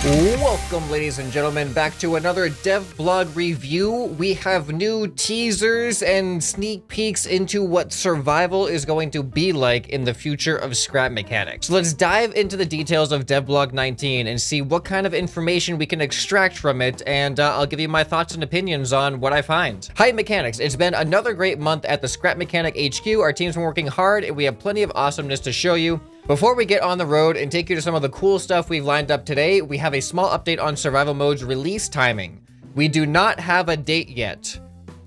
Welcome, ladies and gentlemen, back to another DevBlog review. We have new teasers and sneak peeks into what survival is going to be like in the future of scrap mechanics. So let's dive into the details of DevBlog 19 and see what kind of information we can extract from it, and I'll give you my thoughts and opinions on what I find. Hi, mechanics. It's been another great month at the Scrap Mechanic HQ. Our team's been working hard, and we have plenty of awesomeness to show you. Before we get on the road and take you to some of the cool stuff we've lined up today, we have a small update on survival mode's release timing. We do not have a date yet.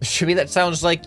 To me, that sounds like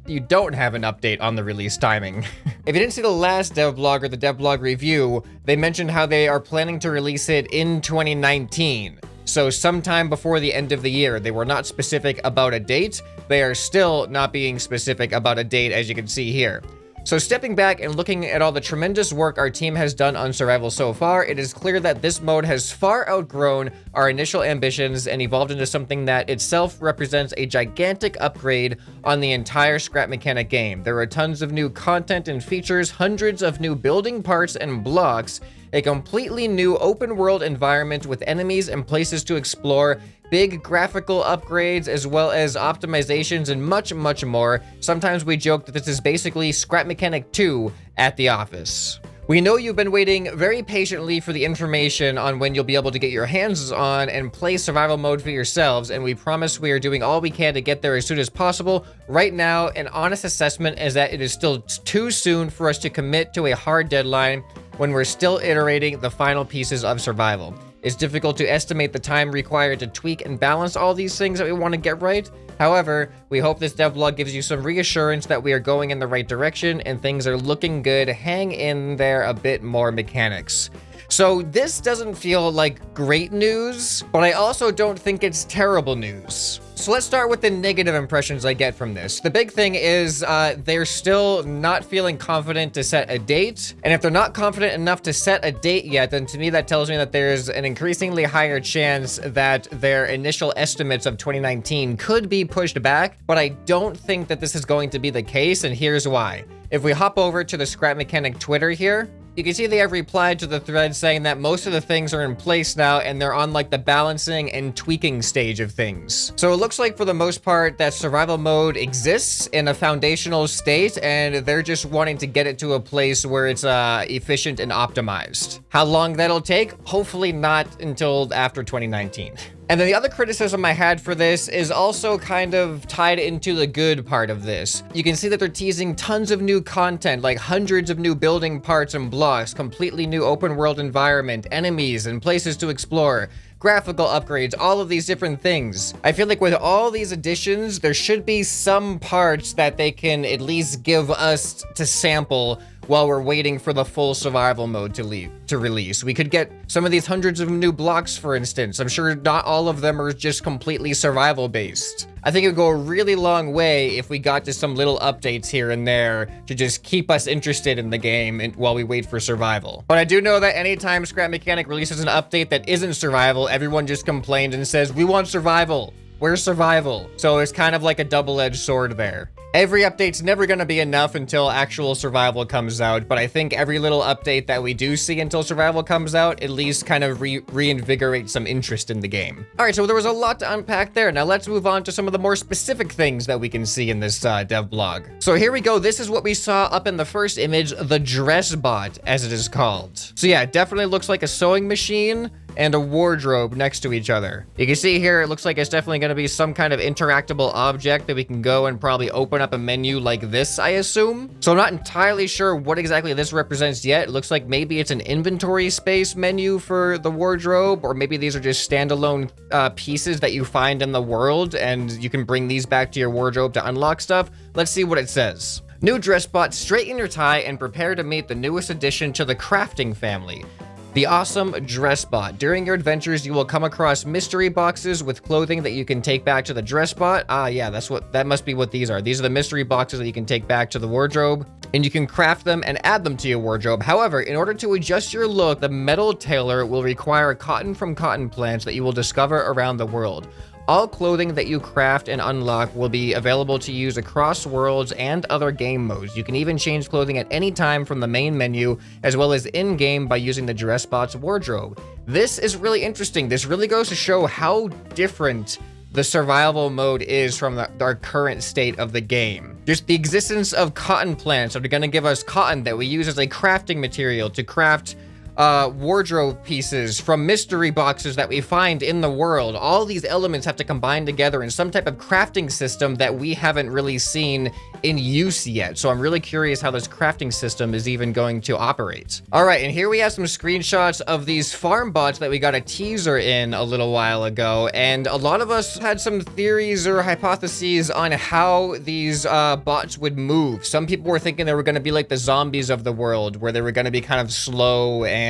you don't have an update on the release timing. If you didn't see the last DevBlog or the DevBlog review, they mentioned how they are planning to release it in 2019. So sometime before the end of the year. They were not specific about a date. They are still not being specific about a date, as you can see here. So stepping back and looking at all the tremendous work our team has done on survival so far, it is clear that this mode has far outgrown our initial ambitions and evolved into something that itself represents a gigantic upgrade on the entire scrap mechanic game. There are tons of new content and features, hundreds of new building parts and blocks, a completely new open world environment with enemies and places to explore, big graphical upgrades, as well as optimizations and much, much more. Sometimes we joke that this is basically Scrap Mechanic 2 at the office. We know you've been waiting very patiently for the information on when you'll be able to get your hands on and play survival mode for yourselves, and we promise we are doing all we can to get there as soon as possible. Right now, an honest assessment is that it is still too soon for us to commit to a hard deadline when we're still iterating the final pieces of survival. It's difficult to estimate the time required to tweak and balance all these things that we want to get right. However, we hope this devlog gives you some reassurance that we are going in the right direction and things are looking good. Hang in there a bit more, mechanics. So this doesn't feel like great news, but I also don't think it's terrible news. So let's start with the negative impressions I get from this. The big thing is they're still not feeling confident to set a date. And if they're not confident enough to set a date yet, then to me that tells me that there's an increasingly higher chance that their initial estimates of 2019 could be pushed back. But I don't think that this is going to be the case, and here's why. If we hop over to the Scrap Mechanic Twitter here, you can see they have replied to the thread saying that most of the things are in place now and they're on like the balancing and tweaking stage of things. So it looks like for the most part that survival mode exists in a foundational state and they're just wanting to get it to a place where it's efficient and optimized. How long that'll take? Hopefully not until after 2019. And then the other criticism I had for this is also kind of tied into the good part of this. You can see that they're teasing tons of new content, like hundreds of new building parts and blocks, completely new open world environment, enemies, and places to explore, graphical upgrades, all of these different things. I feel like with all these additions, there should be some parts that they can at least give us to sample while we're waiting for the full survival mode to release. We could get some of these hundreds of new blocks, for instance. I'm sure not all of them are just completely survival based. I think it would go a really long way if we got to some little updates here and there to just keep us interested in the game while we wait for survival. But I do know that anytime Scrap Mechanic releases an update that isn't survival, everyone just complains and says, we want survival. Where's survival? So it's kind of like a double-edged sword there. Every update's never going to be enough until actual survival comes out, but I think every little update that we do see until survival comes out at least kind of reinvigorates some interest in the game. All right, so there was a lot to unpack there. Now let's move on to some of the more specific things that we can see in this devblog. So here we go. This is what we saw up in the first image, the dress bot, as it is called. So yeah, it definitely looks like a sewing machine and a wardrobe next to each other. You can see here, it looks like it's definitely going to be some kind of interactable object that we can go and probably open up a menu like this, I assume. So I'm not entirely sure what exactly this represents yet. It looks like maybe it's an inventory space menu for the wardrobe, or maybe these are just standalone pieces that you find in the world and you can bring these back to your wardrobe to unlock stuff. Let's see what it says. New dress bot, straighten your tie and prepare to meet the newest addition to the crafting family. The awesome dress bot. During your adventures, you will come across mystery boxes with clothing that you can take back to the dress bot. Ah, yeah, that must be what these are. These are the mystery boxes that you can take back to the wardrobe. and you can craft them and add them to your wardrobe. However, in order to adjust your look, the metal tailor will require cotton from cotton plants that you will discover around the world. All clothing that you craft and unlock will be available to use across worlds and other game modes. You can even change clothing at any time from the main menu, as well as in-game by using the DressBot's wardrobe. This is really interesting. This really goes to show how different the survival mode is from our current state of the game. Just the existence of cotton plants that are gonna give us cotton that we use as a crafting material to craft wardrobe pieces from mystery boxes that we find in the world. All these elements have to combine together in some type of crafting system that we haven't really seen in use yet. So I'm really curious how this crafting system is even going to operate. All right, and here we have some screenshots of these farm bots that we got a teaser in a little while ago. And a lot of us had some theories or hypotheses on how these bots would move. Some people were thinking they were going to be like the zombies of the world, where they were going to be kind of slow and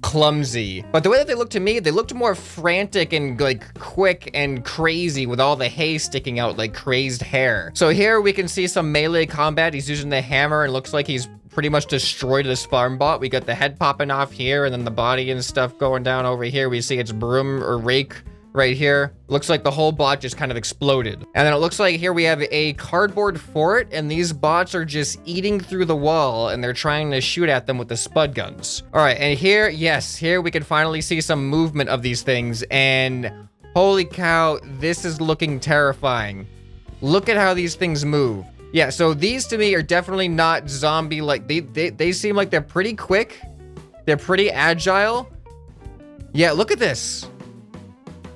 clumsy. But the way that they looked to me, they looked more frantic and like quick and crazy with all the hay sticking out like crazed hair. So here we can see some melee combat. He's using the hammer and looks like he's pretty much destroyed this farm bot. We got the head popping off here and then the body and stuff going down over here. We see its broom or rake right here. Looks like the whole bot just kind of exploded. And then it looks like here we have a cardboard fort, and these bots are just eating through the wall, and they're trying to shoot at them with the spud guns. All right, and here, yes, here we can finally see some movement of these things, and holy cow, this is looking terrifying. Look at how these things move. Yeah, so these to me are definitely not zombie-like. They seem like they're pretty quick. They're pretty agile. Yeah, look at this.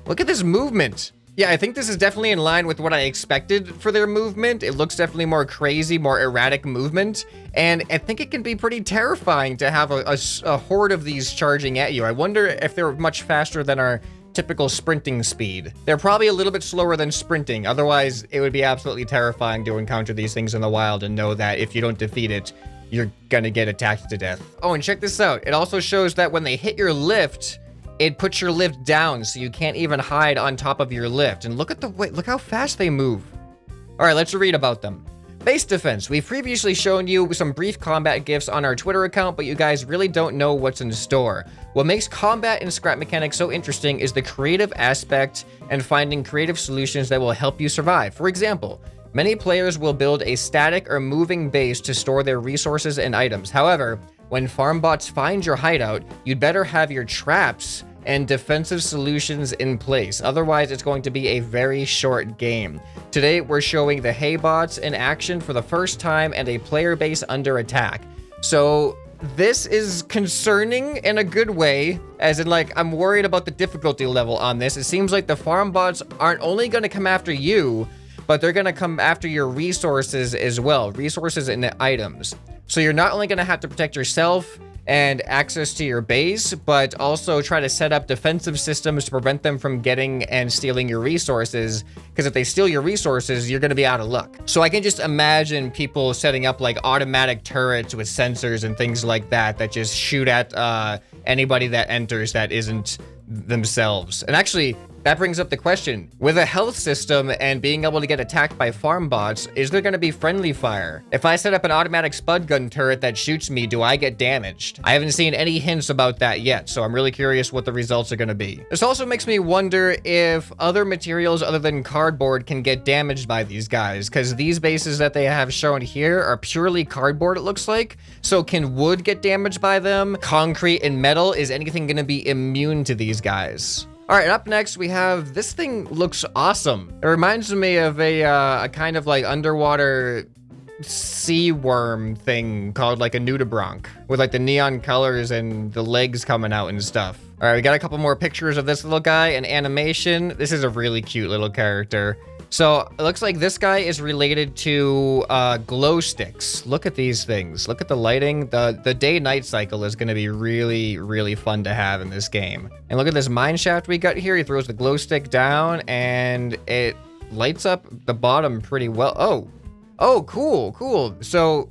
Look at this movement. Yeah, I think this is definitely in line with what I expected for their movement. It looks definitely more crazy, more erratic movement. And I think it can be pretty terrifying to have a horde of these charging at you. I wonder if they're much faster than our typical sprinting speed. They're probably a little bit slower than sprinting. Otherwise, it would be absolutely terrifying to encounter these things in the wild and know that if you don't defeat it, you're gonna get attacked to death. Oh, and check this out. It also shows that when they hit your lift, it puts your lift down, so you can't even hide on top of your lift. And look at the way, look how fast they move. All right, let's read about them. Base defense. We've previously shown you some brief combat gifs on our Twitter account, but you guys really don't know what's in store. What makes combat and scrap mechanics so interesting is the creative aspect and finding creative solutions that will help you survive. For example, many players will build a static or moving base to store their resources and items. However, when farm bots find your hideout, you'd better have your traps and defensive solutions in place. Otherwise, it's going to be a very short game. Today, we're showing the hay bots in action for the first time and a player base under attack. So this is concerning in a good way, as in like, I'm worried about the difficulty level on this. It seems like the farm bots aren't only gonna come after you, but they're gonna come after your resources as well, resources and items. So you're not only gonna have to protect yourself and access to your base, but also try to set up defensive systems to prevent them from getting and stealing your resources, because if they steal your resources, you're gonna be out of luck. So I can just imagine people setting up like automatic turrets with sensors and things like that that just shoot at anybody that enters that isn't themselves. And actually, that brings up the question, with a health system and being able to get attacked by farm bots, is there gonna be friendly fire? If I set up an automatic spud gun turret that shoots me, do I get damaged? I haven't seen any hints about that yet, so I'm really curious what the results are gonna be. This also makes me wonder if other materials other than cardboard can get damaged by these guys, because these bases that they have shown here are purely cardboard, it looks like. So can wood get damaged by them? Concrete and metal? Is anything gonna be immune to these guys? All right, up next we have, this thing looks awesome. It reminds me of a kind of like underwater sea worm thing called like a nudibranch with like the neon colors and the legs coming out and stuff. All right, we got a couple more pictures of this little guy and animation. This is a really cute little character. So it looks like this guy is related to glow sticks. Look at these things. Look at the lighting. The day-night cycle is going to be really, really fun to have in this game. And look at this mine shaft we got here. He throws the glow stick down and it lights up the bottom pretty well. Oh, cool. So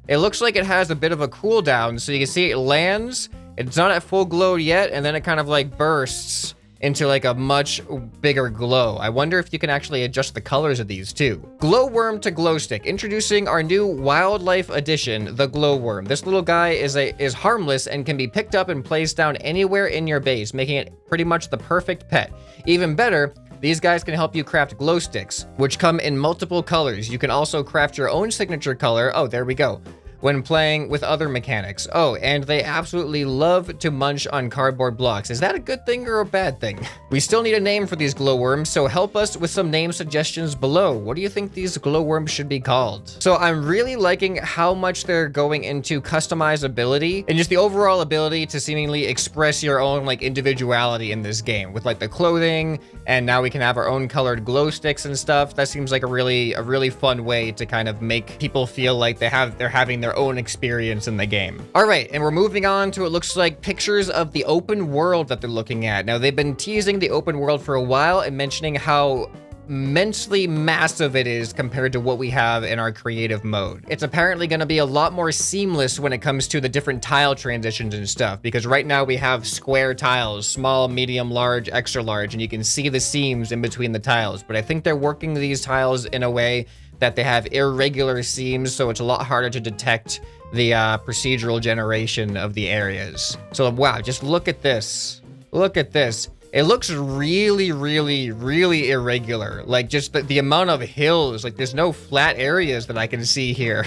it looks like it has a bit of a cooldown. So you can see it lands. It's not at full glow yet, and then it kind of like bursts. into like a much bigger glow. I wonder if you can actually adjust the colors of these too. Glowworm to glow stick. Introducing our new wildlife addition, the glowworm. This little guy is harmless and can be picked up and placed down anywhere in your base, making it pretty much the perfect pet. Even better, these guys can help you craft glow sticks, which come in multiple colors. You can also craft your own signature color. Oh, there we go. When playing with other mechanics. Oh, and they absolutely love to munch on cardboard blocks. Is that a good thing or a bad thing? We still need a name for these glowworms, so help us with some name suggestions below. What do you think these glowworms should be called? So I'm really liking how much they're going into customizability and just the overall ability to seemingly express your own like individuality in this game with like the clothing, and now we can have our own colored glow sticks and stuff. That seems like a really fun way to kind of make people feel like they're having their own experience in the game. All right, and we're moving on to, it looks like, pictures of the open world that they're looking at. Now, they've been teasing the open world for a while and mentioning how immensely massive it is compared to what we have in our creative mode. It's apparently going to be a lot more seamless when it comes to the different tile transitions and stuff, because right now we have square tiles, small, medium, large, extra large, and you can see the seams in between the tiles. But I think they're working these tiles in a way that they have irregular seams, so it's a lot harder to detect the procedural generation of the areas. So wow, just look at this. Look at this. It looks really irregular. Like just the amount of hills, like there's no flat areas that I can see here.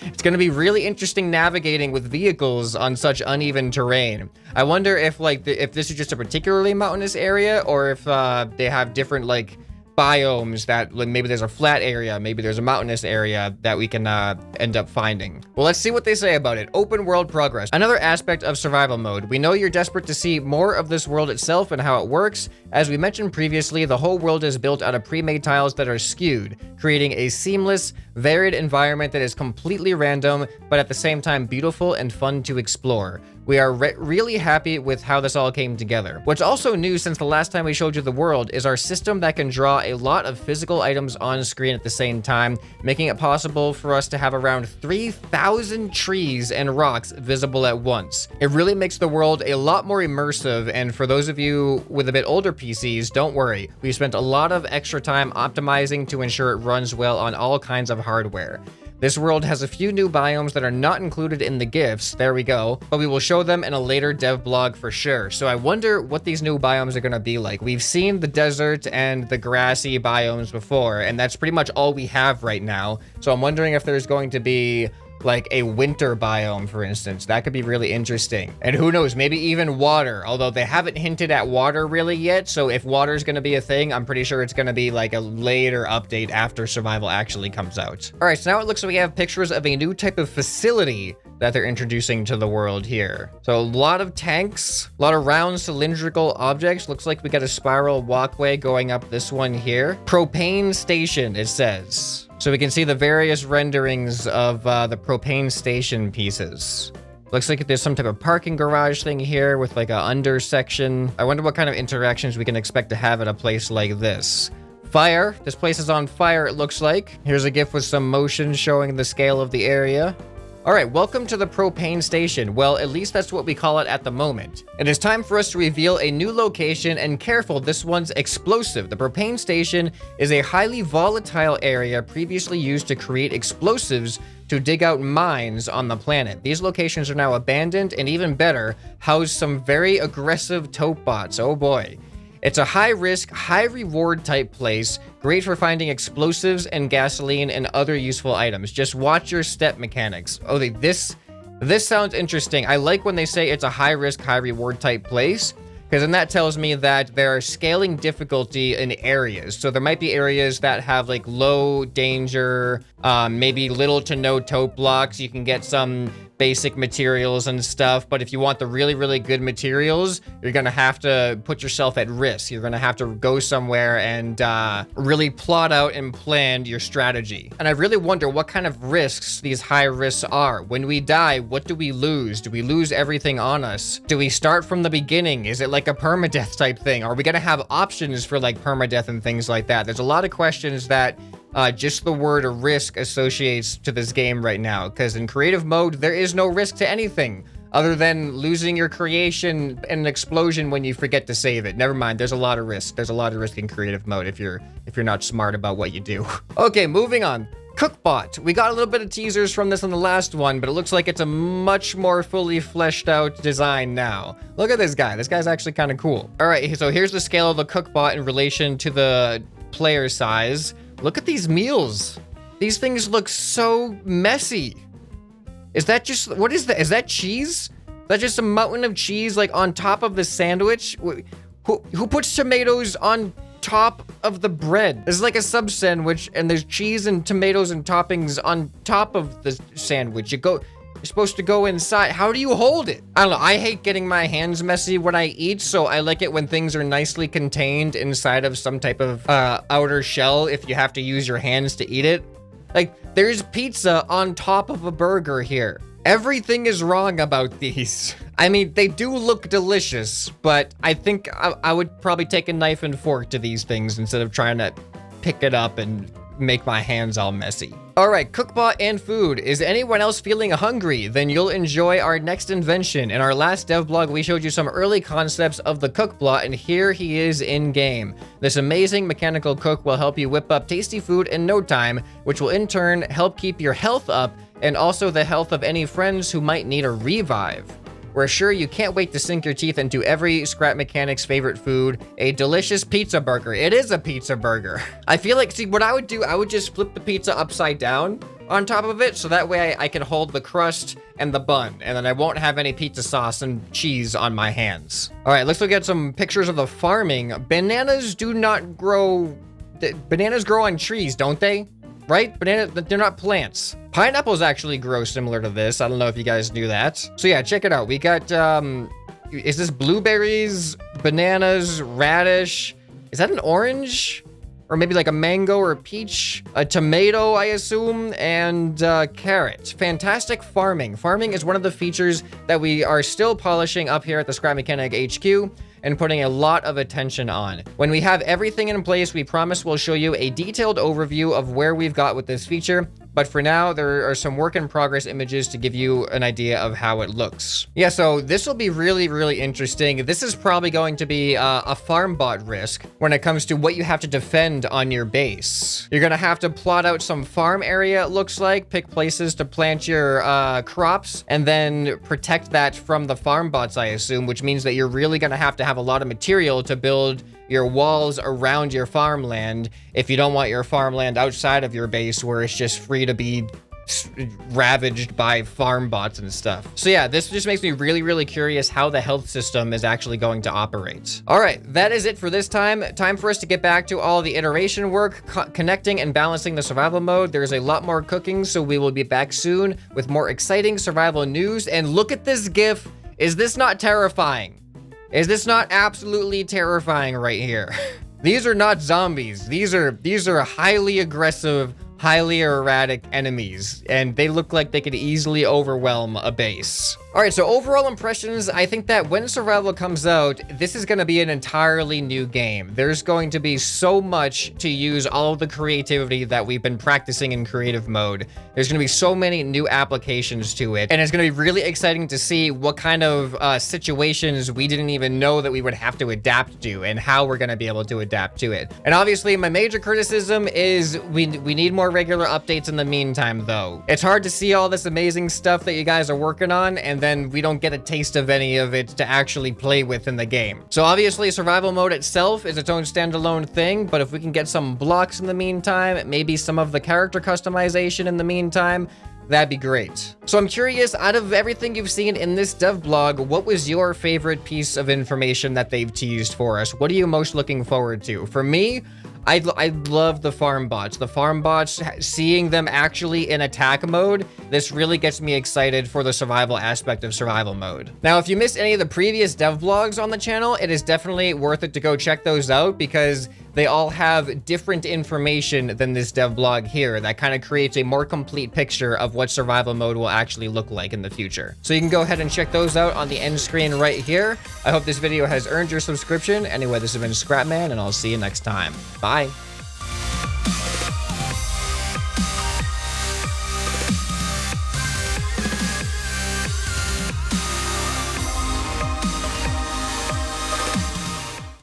It's going to be really interesting navigating with vehicles on such uneven terrain. I wonder if if this is just a particularly mountainous area, or if they have different like biomes that maybe there's a flat area, maybe there's a mountainous area that we can end up finding. Well, let's see what they say about it. Open world progress. Another aspect of survival mode. We know you're desperate to see more of this world itself and how it works. As we mentioned previously, the whole world is built out of pre-made tiles that are skewed, creating a seamless, varied environment that is completely random, but at the same time beautiful and fun to explore. We are really happy with how this all came together. What's also new since the last time we showed you the world is our system that can draw a lot of physical items on screen at the same time, making it possible for us to have around 3,000 trees and rocks visible at once. It really makes the world a lot more immersive, and for those of you with a bit older PCs, don't worry. We spent a lot of extra time optimizing to ensure it runs well on all kinds of hardware. This world has a few new biomes that are not included in the GIFs, there we go, but we will show them in a later devblog for sure. So I wonder what these new biomes are going to be like. We've seen the desert and the grassy biomes before, and that's pretty much all we have right now. So I'm wondering if there's going to be like a winter biome, for instance. That could be really interesting. And who knows, maybe even water, although they haven't hinted at water really yet. So if water is going to be a thing, I'm pretty sure it's going to be like a later update after survival actually comes out. All right, so now it looks like we have pictures of a new type of facility that they're introducing to the world here. So a lot of tanks, a lot of round cylindrical objects. Looks like we got a spiral walkway going up this one here. Propane Station, it says. So we can see the various renderings of the propane station pieces. Looks like there's some type of parking garage thing here with like a under section. I wonder what kind of interactions we can expect to have at a place like this. Fire. This place is on fire, it looks like. Here's a GIF with some motion showing the scale of the area. All right, welcome to the propane station. Well, at least that's what we call it at the moment. It is time for us to reveal a new location, and careful, this one's explosive. The propane station is a highly volatile area previously used to create explosives to dig out mines on the planet. These locations are now abandoned, and even better, house some very aggressive taupe bots. Oh boy. It's a high-risk, high-reward type place, great for finding explosives and gasoline and other useful items. Just watch your step mechanics. Oh, this sounds interesting. I like when they say it's a high-risk, high-reward type place, because then that tells me that they're scaling difficulty in areas. So there might be areas that have like low danger, maybe little to no taupe blocks. You can get some basic materials and stuff, but if you want the really good materials, you're gonna have to put yourself at risk. You're gonna have to go somewhere and really plot out and plan your strategy. And I really wonder what kind of risks these high risks are. When we die, what do we lose? Do we lose everything on us? Do we start from the beginning? Is it like a permadeath type thing? Are we gonna have options for like permadeath and things like that? There's a lot of questions that just the word risk associates to this game right now, because in creative mode, there is no risk to anything. other than losing your creation in an explosion when you forget to save it. Never mind, there's a lot of risk. There's a lot of risk in creative mode if you're not smart about what you do. Okay, moving on. Cookpot. We got a little bit of teasers from this on the last one, but it looks like it's a much more fully fleshed out design now. Look at this guy. This guy's actually kind of cool. All right, so here's the scale of the Cookbot in relation to the player size. Look at these meals. These things look so messy. Is that just, what is that? Is that cheese? Is that just a mountain of cheese like on top of the sandwich? Who puts tomatoes on top of the bread? This is like a sub sandwich and there's cheese and tomatoes and toppings on top of the sandwich. You're supposed to go inside. How do you hold it? I don't know. I hate getting my hands messy when I eat, so I like it when things are nicely contained inside of some type of outer shell if you have to use your hands to eat it. Like, there's pizza on top of a burger here. Everything is wrong about these. I mean, they do look delicious, but I think I would probably take a knife and fork to these things instead of trying to pick it up and make my hands all messy. All right, Cookbot and food. Is anyone else feeling hungry? Then you'll enjoy our next invention. In our last devblog, we showed you some early concepts of the Cookbot, and here he is in game. This amazing mechanical cook will help you whip up tasty food in no time, which will in turn help keep your health up and also the health of any friends who might need a revive. We're sure you can't wait to sink your teeth into every scrap mechanic's favorite food, a delicious pizza burger. It is a pizza burger. I feel like, see, what I would do, I would just flip the pizza upside down on top of it, so that way I can hold the crust and the bun, and then I won't have any pizza sauce and cheese on my hands. All right, let's look at some pictures of the farming. Bananas do not grow, bananas grow on trees, don't they? Right? They're not plants. Pineapples actually grow similar to this. I don't know if you guys knew that. So yeah, check it out. We got, is this blueberries, bananas, radish? Is that an orange? Or maybe like a mango or a peach? A tomato, I assume, and carrot. Fantastic farming. Farming is one of the features that we are still polishing up here at the Scrap Mechanic HQ and putting a lot of attention on. When we have everything in place, we promise we'll show you a detailed overview of where we've got with this feature. But for now, there are some work in progress images to give you an idea of how it looks. Yeah, so this will be really, really interesting. This is probably going to be a farm bot risk when it comes to what you have to defend on your base. You're gonna have to plot out some farm area, it looks like, pick places to plant your crops, and then protect that from the farm bots, I assume, which means that you're really gonna have to have a lot of material to build your walls around your farmland if you don't want your farmland outside of your base where it's just free to be ravaged by farm bots and stuff. So yeah, this just makes me really, really curious how the health system is actually going to operate. All right, that is it for this time. Time for us to get back to all the iteration work, connecting and balancing the survival mode. There's a lot more cooking, so we will be back soon with more exciting survival news. And look at this GIF. Is this not terrifying? Is this not absolutely terrifying right here? These are not zombies. These are highly aggressive, highly erratic enemies, and they look like they could easily overwhelm a base. All right, so overall impressions, I think that when Survival comes out, this is gonna be an entirely new game. There's going to be so much to use all of the creativity that we've been practicing in creative mode. There's gonna be so many new applications to it, and it's gonna be really exciting to see what kind of situations we didn't even know that we would have to adapt to, and how we're gonna be able to adapt to it. And obviously, my major criticism is we need more regular updates in the meantime, though. It's hard to see all this amazing stuff that you guys are working on, and then we don't get a taste of any of it to actually play with in the game. So obviously, survival mode itself is its own standalone thing, but if we can get some blocks in the meantime, maybe some of the character customization in the meantime, that'd be great. So I'm curious, out of everything you've seen in this devblog, what was your favorite piece of information that they've teased for us? What are you most looking forward to? For me, I love the farm bots. The farm bots, seeing them actually in attack mode, this really gets me excited for the survival aspect of survival mode. Now, if you missed any of the previous devblogs on the channel, it is definitely worth it to go check those out because they all have different information than this devblog here that kind of creates a more complete picture of what survival mode will actually look like in the future. So you can go ahead and check those out on the end screen right here. I hope this video has earned your subscription. Anyway, this has been ScrapMan, and I'll see you next time. Bye.